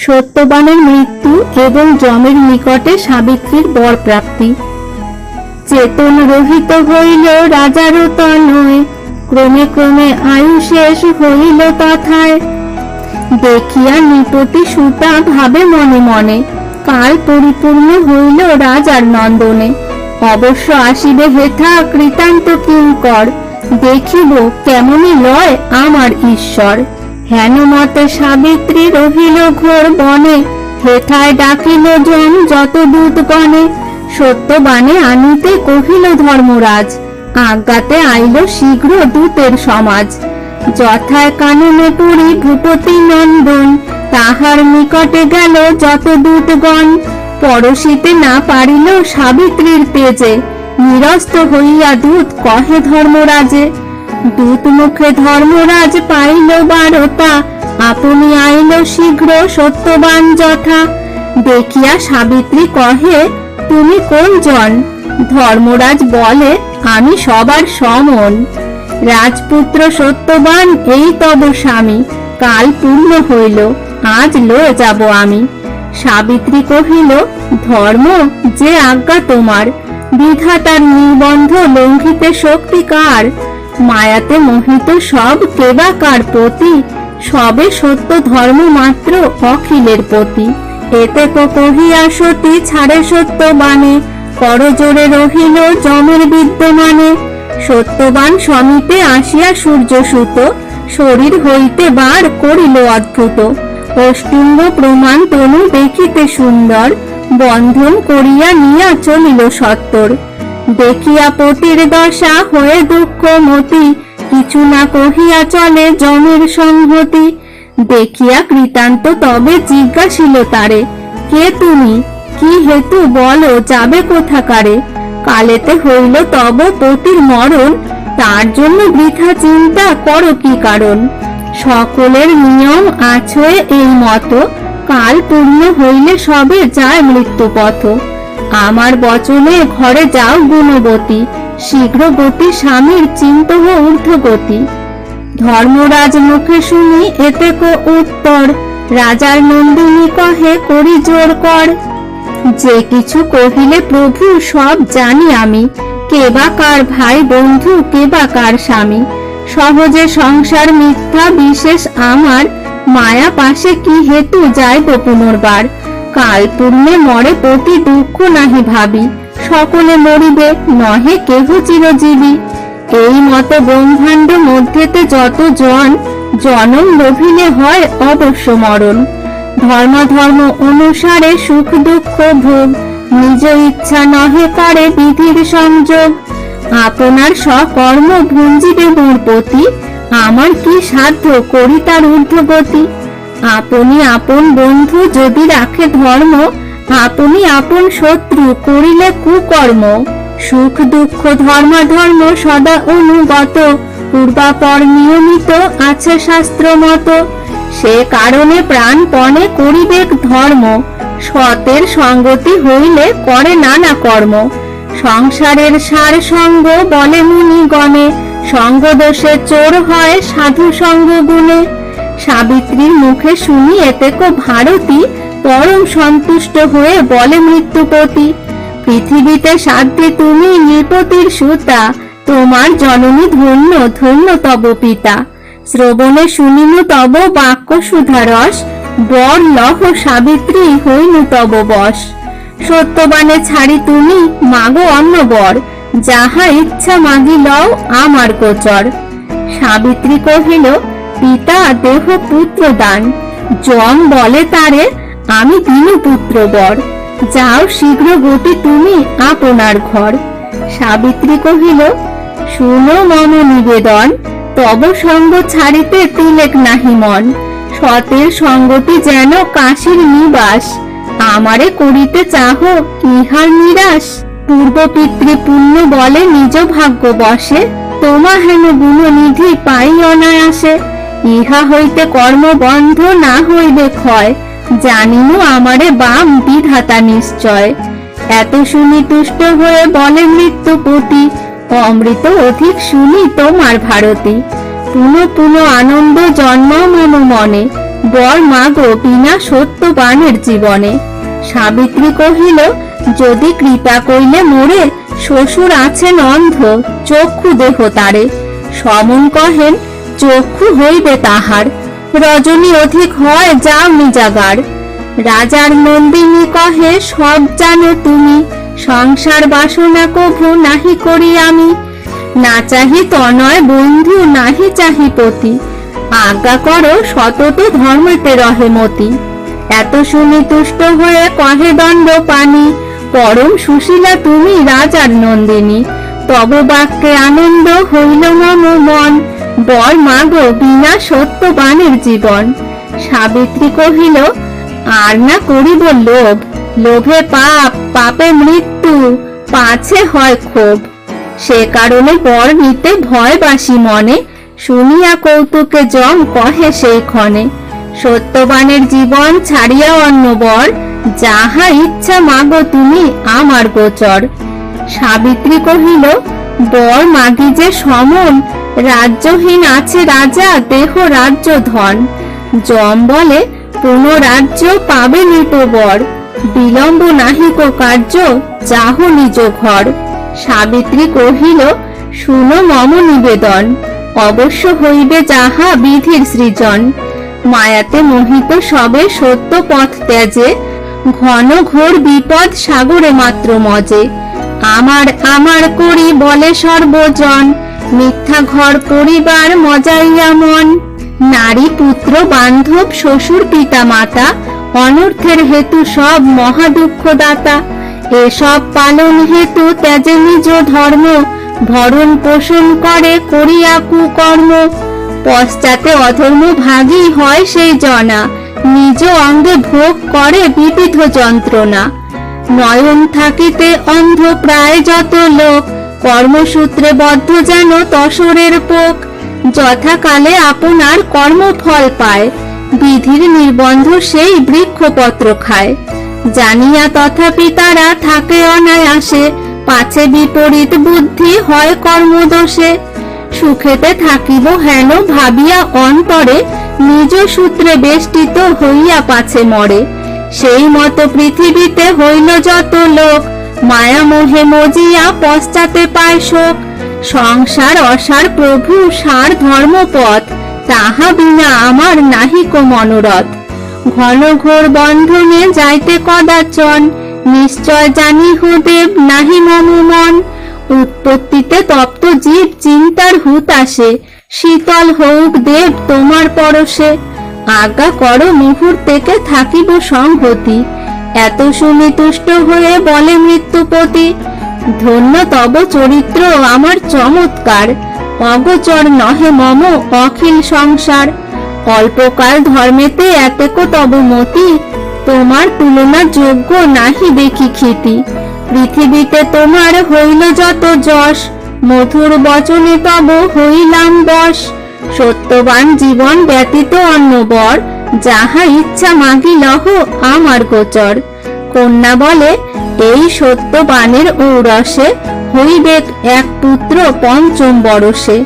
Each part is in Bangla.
সত্যবানের মৃত্যু এবং যমের নিকটে সাবিত্রীর বর প্রাপ্তি। চেতন রহিত হইল রাজারও তনয়, ক্রমে ক্রমে আয়ু শেষ হইল তথায়। দেখিয়া নৃপতি সুতা ভাবে মনে মনে, কাল পরিপূর্ণ হইল রাজার নন্দনে। অবশ্য আসিবে হেথা কৃতান্ত কিঙ্কর, দেখিব কেমনি লয় আমার ঈশ্বর। হেন মতে সাবিত্রী রহিল ঘোর বনে, হেথায় ডাকিল যম যত দূতগণে। সত্যবানে আনিতে কহিল ধর্মরাজ, আজ্ঞাতে আইল শীঘ্র দূতের সমাজ। যথায় কাননে পুরি ভূপতি নন্দন, তাহার নিকটে গেল যত দূতগণ। পরশিতে না পারিল সাবিত্রীর তেজে, নিরস্ত হইয়া দূত কহে ধর্মরাজে। দূত মুখে ধর্মরাজ পাইল বারতা, আপনি আইল শীঘ্র সত্যবান যথা। দেখিয়া সাবিত্রী কহে, তুমি কোন জন? ধর্মরাজ বলে, আমি সবার সমন। রাজপুত্র সত্যবান এই তব স্বামী, কাল পূর্ণ হইল, আজ লয়ে যাব আমি। সাবিত্রী কহিল, ধর্ম যে আজ্ঞা তোমার, বিধাতার নিবন্ধ লঙ্ঘিতে শক্তি কার? মায়াতে মোহিত সব কেবা কার পতি, সবে সত্য ধর্ম মাত্র অখিলের পতি। এতে কহিয়া সতী ছাড়ে সত্যবানে, করজোরে রহিল যমের বিদ্যমানে। সত্যবান সমীপে আসিয়া সূর্য সুত, শরীর হইতে বার করিল অদ্ভুত। অষ্টিঙ্গ প্রমাণ তনু দেখিতে সুন্দর, বন্ধন করিয়া নিয়া চলিল সত্তর। দেখিয়া পতির দশা হয়ে দুঃখ মতি, কিছু না কহিয়া চলে যমের সংহতি। দেখিয়া কৃতান্ত তবে জিজ্ঞাসিল তারে, কে তুমি? কি হেতু বলো, যাবে কোথাকারে? কালেতে হইল তব পতির মরণ, তার জন্য বৃথা চিন্তা করো কি কারণ? সকলের নিয়ম আছয়ে এই মত, কাল পূর্ণ হইলে সবে যায় মৃত্যু পথ। আমার বচনে ঘরে যাও গুণবতী, শীঘ্র গতি স্বামীর চিন্ত ঊর্ধ্বগতি। ধর্মরাজ মুখে শুনি এতেক উত্তর, রাজার নন্দিনী কহে করি জোর কর। যে কিছু কহিলে প্রভু সব জানি আমি, কে বা কার ভাই বন্ধু, কে বা কার স্বামী। সহজে সংসার মিথ্যা বিশেষ আমার, মায়া পাশে কি হেতু যাইব পুনর্বার। কাল পূর্ণে মরে পতি দুঃখ নাহি ভাবি, সকলে মরিবে নহে কেহ চিরজীবী। এই মত ব্রহ্মাণ্ড মধ্যেতে যত জন, জনম লোভিলে হয় অবশ্য মরণ। ধর্ম ধর্ম অনুসারে সুখ দুঃখ ভোগ, নিজ ইচ্ছা নহে করে বিধির সংযোগ। আপনার সকর্ম ভুঞ্জিবে মোর পতি, আমার কি সাধ্য করি তার ঊর্ধ্বগতি। আপনি আপন বন্ধু যদি রাখে ধর্ম, আপনি আপন শত্রু করিলে কুকর্ম। সুখ দুঃখ ধর্মাধর্ম সদা অনুগত, পূর্বাপর নিয়মিত আছে শাস্ত্র মত। সে কারণে প্রাণপণে করিবে ধর্ম, সতের সঙ্গতি হইলে করে নানা কর্ম। সংসারের সার সঙ্গ বলে মুনিগণে, সঙ্গ দোষে চোর হয় সাধু সঙ্গ গুণে। সাবিত্রীর মুখে শুনি এতেক ভারতী, পরম সন্তুষ্ট হয়ে বলে মৃত্যুপতি। পৃথিবীতে সাধ্যে তুমি নৃপতির সুতা, তোমার জননী ধন্য ধন্য তব পিতা। শ্রবণে শুনিনু তব বাক্য সুধারস, বর লহ সাবিত্রী হইনু তব বশ। সত্যবানে ছাড়ি তুমি মাগো অন্য বর, যাহা ইচ্ছা মাগি লও আমার গোচর। সাবিত্রী কহিল, পিতা দেহ পুত্র দান, যম বলে তারে আমি দিনু পুত্র বর। যাও শীঘ্র গতি তুমি আপনার ঘর। সাবিত্রী কহিল, শুনো মম নিবেদন, তব সঙ্গ ছাড়িতে তিলেক নাহি মন। সতের সঙ্গতি যেন কাশীর নিবাস, আমারে করিতে চাহ ইহার নিরাশ। পূর্ব পিতৃ পুণ্য বলে নিজ ভাগ্য বসে, তোমা হেন গুণনিধি পাই অনায়াসে। ইহা হইতে কর্ম বন্ধ না হইবে ক্ষয়, জানিনু আমারে বাম বিধাতা নিশ্চয়। এত শুনি তুষ্ট হয়ে বলে মৃত্যুপতি, অমৃত অধিক শুনি তোমার ভারতী। পুনঃ পুনঃ আনন্দ জন্ম মম মনে, বর মাগো বিনা সত্যবানের জীবনে। সাবিত্রী কহিল, যদি কৃপা কইলে মোরে, শ্বশুর আছেন অন্ধ, চক্ষু দেহ তারে। সমন কহেন, চক্ষু হইবে তাহার, রজনী অধিক হয় যাও নিজাগার। রাজার নন্দিনী কহে, সব জানো তুমি, সংসার বাসনা কভু নাহি করি আমি। না চাহি তনয় বন্ধু, নাহি চাহি পতি, আজ্ঞা করো সতত ধর্মেতে রহে মতি। এত শুনি তুষ্ট হয়ে কহে দণ্ড পানি, পরম সুশীলা তুমি রাজার নন্দিনী। তব বাক্যে আনন্দ হইল মম মন, বর মাগো বিনা সত্যবানের জীবন। সাবিত্রী কহিল, আর না করিব লোভ, লোভে পাপ, পাপে মৃত্যু, পাছে হয় ক্ষোভ। সে কারণে বর নিতে ভয় বাসি মনে, শুনিয়া কৌতুকে জম কহে সেই ক্ষণে। সত্যবানের জীবন ছাড়িয়া অন্য বর, যাহা ইচ্ছা মাগো তুমি আমার গোচর। সাবিত্রী কহিল, বর মাগি যে সমন, রাজ্যহীন আছে রাজা দেহ রাজ্য ধন। যম বলে, পুনরাজ্য পাবে নিত বর, বিলম্ব নাহিক কার্য, যাহ নিজ ঘর। সাবিত্রী কহিল, শুনো মম নিবেদন, অবশ্য হইবে যাহা বিধির সৃজন। মায়াতে মোহিত সবে সত্য পথ ত্যাজে, ঘন ঘোর বিপদ সাগরে মাত্র মজে। আমার আমার করি বলে সর্বজন, মিথ্যা ঘর পরিবার মজাইয়া মন। নারী পুত্র বান্ধব শ্বশুর পিতা মাতা, অনর্থের হেতু সব মহা দুঃখদাতা। এসব পালন হেতু ত্যাজে নিজ ধর্ম, ভরণ পোষণ করে করিয়া কুকর্ম। পশ্চাতে অধর্ম ভাগী হয় সেই জনা, নিজ অঙ্গে ভোগ করে বিবিধ যন্ত্রণা। নয়ন থাকিতে অন্ধ প্রায় যত লোক, কর্মসূত্রে বদ্ধ যেন তসরের পোক। যথাকালে আপনার কর্মফল পায়, বিধির নির্বন্ধ সেই বৃক্ষপত্র খায়। জানিয়া তথাপি তারা থাকে অনায়াসে, পাছে বিপরীত বুদ্ধি হয় কর্মদোষে। সুখেতে থাকিব হেন ভাবিয়া অন্তরে, নিজ সূত্রে বেষ্টিত হইয়া পাছে মরে। সেই মতো পৃথিবীতে হইল যত লোক, মায়া মোহে মজিয়া পশ্চাতে পায় শোক। সংসার অসার প্রভু সার ধর্মপথ, তাহা বিনা আমার নাহিক মনোরথ। ঘন ঘোর বন্ধনে যাইতে কদাচন, নিশ্চয় জানি দেব নাহি মম মন। উৎপত্তিতে তপ্ত জীব চিন্তার হুতাশে, শীতল হউক দেব তোমার পরশে। আজ্ঞা করো মুহূর্তেকে থাকিব সংহতি, এত শুনি তুষ্ট হয়ে বলে মৃত্যুপতি। ধন্য তব চরিত্র আমার চমৎকার, অগোচর নহে মম অখিল সংসার। অল্পকাল ধর্মেতে এতেক তব মতি, তোমার তুলনা যোগ্য নাহি দেখি খ্যাতি। পৃথিবীতে তোমার হইল যত যশ, মধুর বচনে তব হইলাম বশ। সত্যবান জীবন ব্যতীত অন্য বর, যাহা ইচ্ছা মাগি লহ আমার গোচর। কন্যা বলে, এই সত্যবানের ঔরসে, হইবে এক পুত্র পঞ্চম বরসে।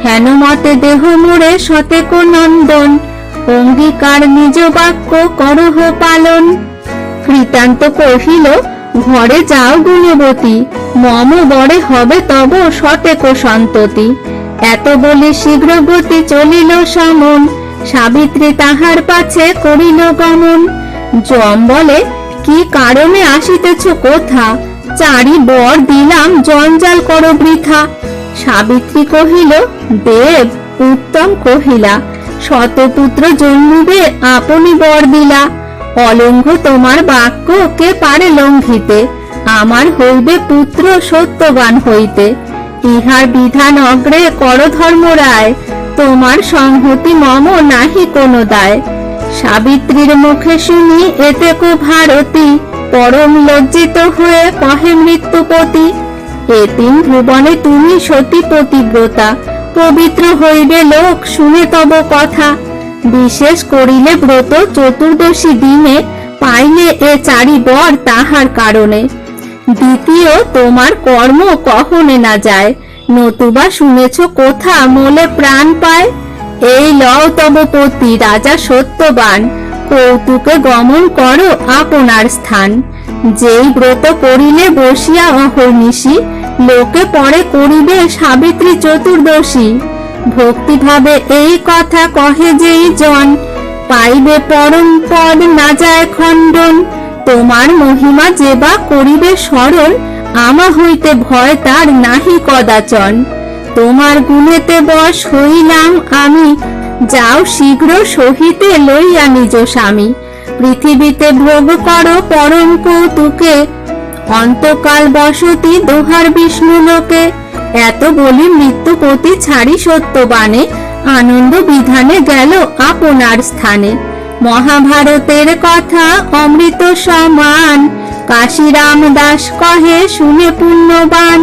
হেন মতে দেহ মোরে সতেক নন্দন, অঙ্গীকার নিজ বাক্য করহ পালন। কৃতান্ত কহিল, ঘরে যাও গুণবতী, মম বরে হবে তব সতেক সন্ততি। এত বলি শীঘ্র গতি চলিল সমন, সাবিত্রী তাহার পাছে করিল গমন। যম বলে, কি কারণে আসিতেছ কোথা, চারি বর দিলাম জঞ্জাল করো বৃথা। সাবিত্রী কহিল, দেব উত্তম কহিলা, শতপুত্র জন্মিবে আপনি বর দিলা। অলঙ্ঘ তোমার বাক্য কে পারে লঙ্ঘিতে, আমার হইবে পুত্র সত্যবান হইতে। ইহার বিধান অগ্রে কর ধর্ম রায়, তোমার সংহতি মম নাহি কোনো দায়। সাবিত্রীর মুখে শুনি এতেক ভারতী, পরম লজ্জিত হয়ে কহে মৃত্যুপতি। এ তিন ভুবনে তুমি সতী পতিব্রতা, পবিত্র হইবে লোক শুনে তব কথা। বিশেষ করিলে ব্রত চতুর্দশী দিনে, পাইলে এ চারি বর তাহার কারণে। দ্বিতীয় তোমার কর্ম কখনে না যায়, নতুবা শুনেছ কোথা মোলে প্রাণ পায়। এই লও তব পতি রাজা সত্যবান, কৌতুকে গমন করো আপনার স্থান। যেই ব্রত করিলে বসিয়া অহর্নিশি, লোকে পরে করিবে সাবিত্রী চতুর্দশী। ভক্তিভাবে এই কথা কহে যেই জন, পাইবে পরম পদ না যায় খণ্ডন। তোমার মহিমা যেবা করিবে স্মরণ, আমা হইতে ভয় তার নাহি কদাচন। তোমার গুণেতে বশ হইলাম আমি, যাও শীঘ্র সহিতে লইয়া নিজ স্বামী। পৃথিবীতে ভোগ করো পরম কৌতুকে, অন্তকাল বসতি দোহার বিষ্ণু লোকে। এত বলি মৃত্যুপতি ছাড়ি সত্যবানে, আনন্দ বিধানে গেল আপনার স্থানে। মহাভারতের কথা অমৃত সমান, কাশীরাম দাস কহে শুনে পুণ্যবান।